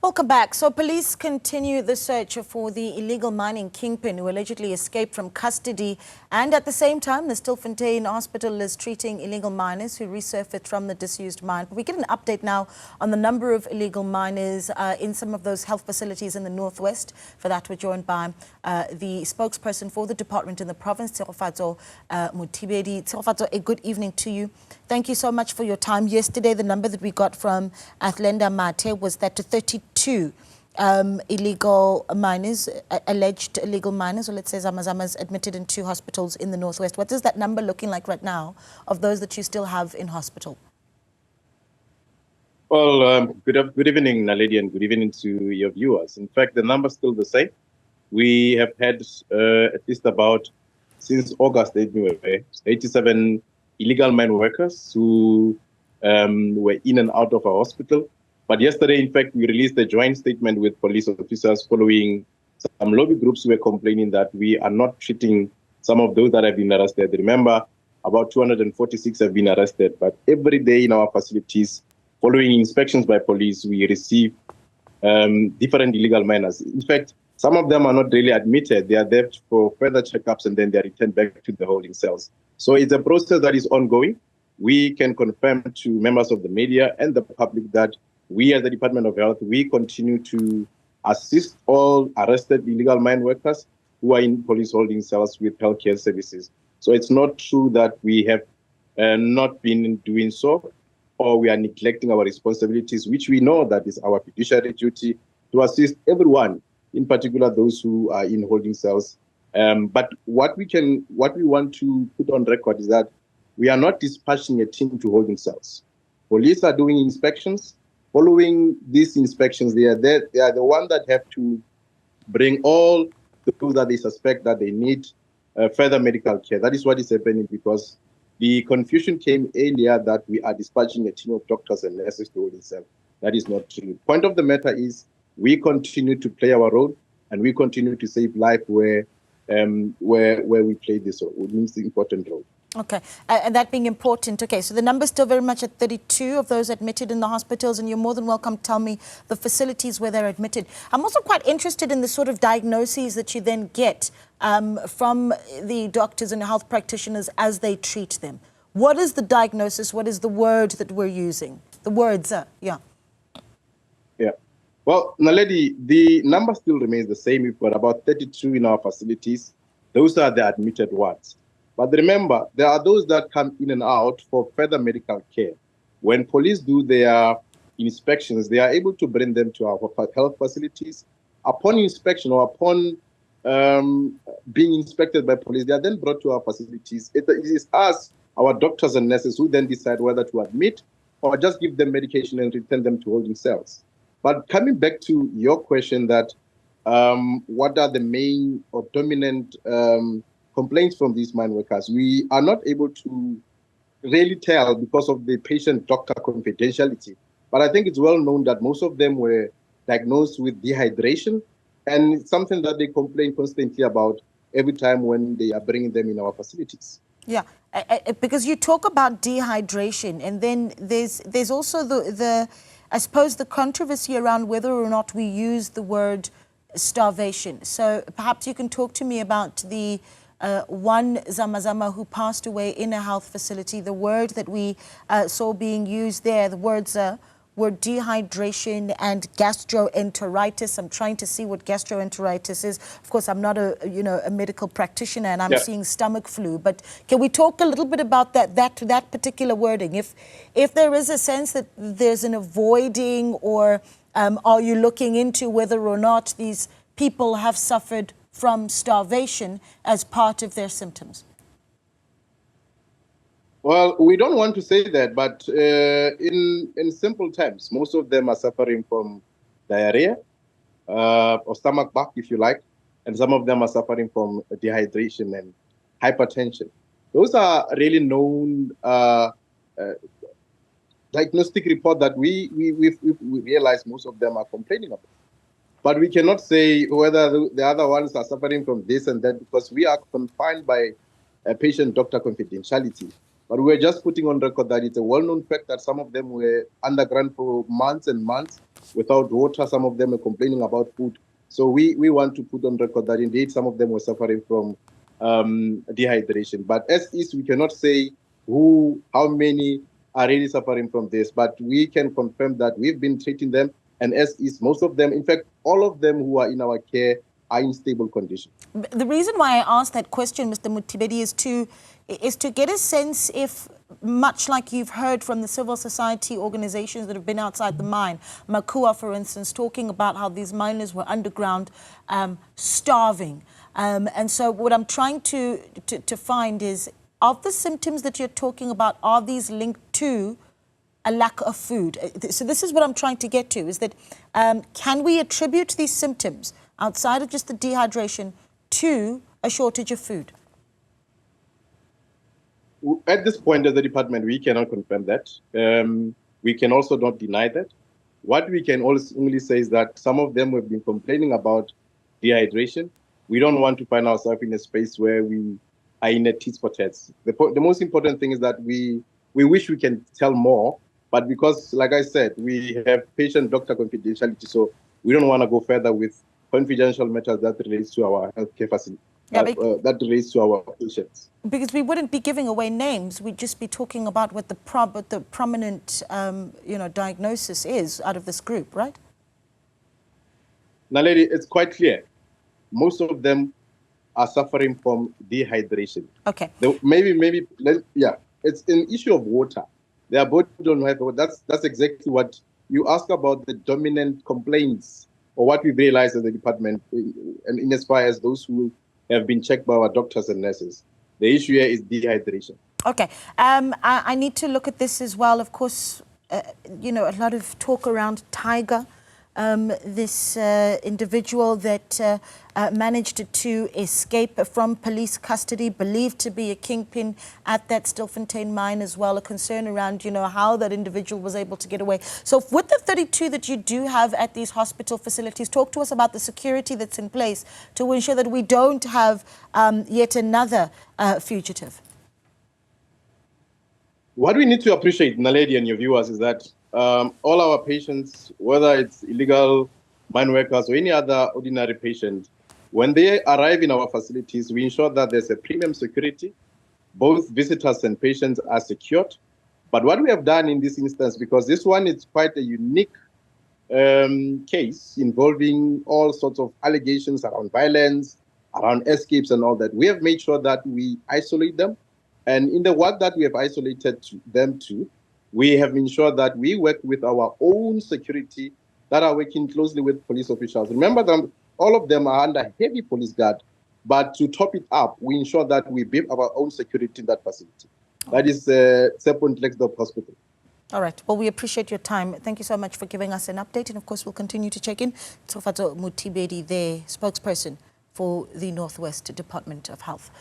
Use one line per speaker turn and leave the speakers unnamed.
Welcome back. So police continue the search for the illegal mining kingpin who allegedly escaped from custody, and at the same time the Stilfontein hospital is treating illegal miners who resurfaced from the disused mine. We get an update now on the number of illegal miners in some of those health facilities in the northwest. For that we're joined by the spokesperson for the department in the province, Tshegofatso Mothibedi. Tshegofatso, a good evening to you. Thank you so much for your time. Yesterday the number that we got from Athlenda Mate was that 32 illegal miners, alleged illegal miners, or let's say zamazamas, admitted in 2 hospitals in the northwest. What is that number looking like right now of those that you still have in hospital?
Well, good evening, Naledi, and good evening to your viewers. In fact, the number's still the same. We have had at least about, since August, 87 illegal mine workers who were in and out of our hospital. But yesterday, in fact, we released a joint statement with police officers following some lobby groups who were complaining that we are not treating some of those that have been arrested. Remember, about 246 have been arrested. But every day in our facilities, following inspections by police, we receive different illegal miners. In fact, some of them are not really admitted. They are there for further checkups and then they are returned back to the holding cells. So it's a process that is ongoing. We can confirm to members of the media and the public that we as the Department of Health, we continue to assist all arrested illegal mine workers who are in police holding cells with healthcare services. So it's not true that we have not been doing so, or we are neglecting our responsibilities, which we know that is our fiduciary duty to assist everyone, in particular those who are in holding cells. But what we want to put on record is that we are not dispatching a team to holding cells. Police are doing inspections. Following these inspections, they are the ones that have to bring all those that they suspect that they need further medical care. That is what is happening, because the confusion came earlier that we are dispatching a team of doctors and nurses to holding cells. That is not true. Point of the matter is we continue to play our role and we continue to save life where we play this role. It means the important role.
Okay, and that being important, okay, so the number's still very much at 32 of those admitted in the hospitals, and you're more than welcome to tell me the facilities where they're admitted. I'm also quite interested in the sort of diagnoses that you then get from the doctors and health practitioners as they treat them. What is the diagnosis? What is the word that we're using? The words, yeah.
Well, Naledi, the number still remains the same. We've got about 32 in our facilities. Those are the admitted ones. But remember, there are those that come in and out for further medical care. When police do their inspections, they are able to bring them to our health facilities. Upon inspection or upon being inspected by police, they are then brought to our facilities. It is us, our doctors and nurses, who then decide whether to admit or just give them medication and return them to holding cells. But coming back to your question that what are the main or dominant complaints from these mine workers, we are not able to really tell because of the patient-doctor confidentiality. But I think it's well known that most of them were diagnosed with dehydration, and it's something that they complain constantly about every time when they are bringing them in our facilities.
Yeah, because you talk about dehydration, and then there's also the I suppose the controversy around whether or not we use the word starvation. So perhaps you can talk to me about the one zamazama who passed away in a health facility. The word that we saw being used there, the words were dehydration and gastroenteritis. I'm trying to see what gastroenteritis is. Of course, I'm not a medical practitioner, and I'm seeing stomach flu. But can we talk a little bit about that particular wording? If there is a sense that there's an avoiding, or are you looking into whether or not these people have suffered from starvation as part of their symptoms?
Well, we don't want to say that, but in simple terms, most of them are suffering from diarrhea or stomach bug, if you like, and some of them are suffering from dehydration and hypertension. Those are really known diagnostic report that we realize most of them are complaining about. But we cannot say whether the other ones are suffering from this and that, because we are confined by patient-doctor confidentiality. But we're just putting on record that it's a well-known fact that some of them were underground for months and months, without water. Some of them are complaining about food. So we want to put on record that indeed some of them were suffering from dehydration. But as is, we cannot say how many are really suffering from this, but we can confirm that we've been treating them, and as is, most of them, in fact, all of them who are in our care are in stable condition.
The reason why I asked that question, Mr. Mothibedi, is to get a sense if, much like you've heard from the civil society organizations that have been outside the mine, Makua, for instance, talking about how these miners were underground starving. And so what I'm trying to find is, of the symptoms that you're talking about, are these linked to a lack of food? So this is what I'm trying to get to, is that can we attribute these symptoms, outside of just the dehydration, to a shortage of food?
At this point, as a department, we cannot confirm that. We can also not deny that. What we can only say is that some of them have been complaining about dehydration. We don't want to find ourselves in a space where we are in a tit for tat. The most important thing is that we wish we can tell more, but because, like I said, we have patient-doctor confidentiality, so we don't want to go further with confidential matters that relates to our healthcare facility, that relates to our patients.
Because we wouldn't be giving away names, we'd just be talking about what the prominent diagnosis is out of this group, right?
Now, lady, it's quite clear. Most of them are suffering from dehydration.
Okay.
It's an issue of water. Their body don't have water. That's exactly what you ask about, the dominant complaints, or what we realized as a department, and in as far as those who have been checked by our doctors and nurses. The issue here is dehydration.
Okay. I need to look at this as well. Of course, a lot of talk around Tiger, this individual that managed to escape from police custody, believed to be a kingpin at that Stilfontein mine as well, a concern around, how that individual was able to get away. So with the 32 that you do have at these hospital facilities, talk to us about the security that's in place to ensure that we don't have yet another fugitive.
What we need to appreciate, Naledi and your viewers, is that all our patients, whether it's illegal mine workers or any other ordinary patient, when they arrive in our facilities, we ensure that there's a premium security. Both visitors and patients are secured. But what we have done in this instance, because this one is quite a unique case involving all sorts of allegations around violence, around escapes and all that, we have made sure that we isolate them. And in the work that we have isolated them to, we have ensured that we work with our own security that are working closely with police officials. Remember that all of them are under heavy police guard, but to top it up, we ensure that we build our own security in that facility. That is Tshegofatso Hospital.
All right. Well, we appreciate your time. Thank you so much for giving us an update. And of course, we'll continue to check in. Tshegofatso Mothibedi, the spokesperson for the Northwest Department of Health.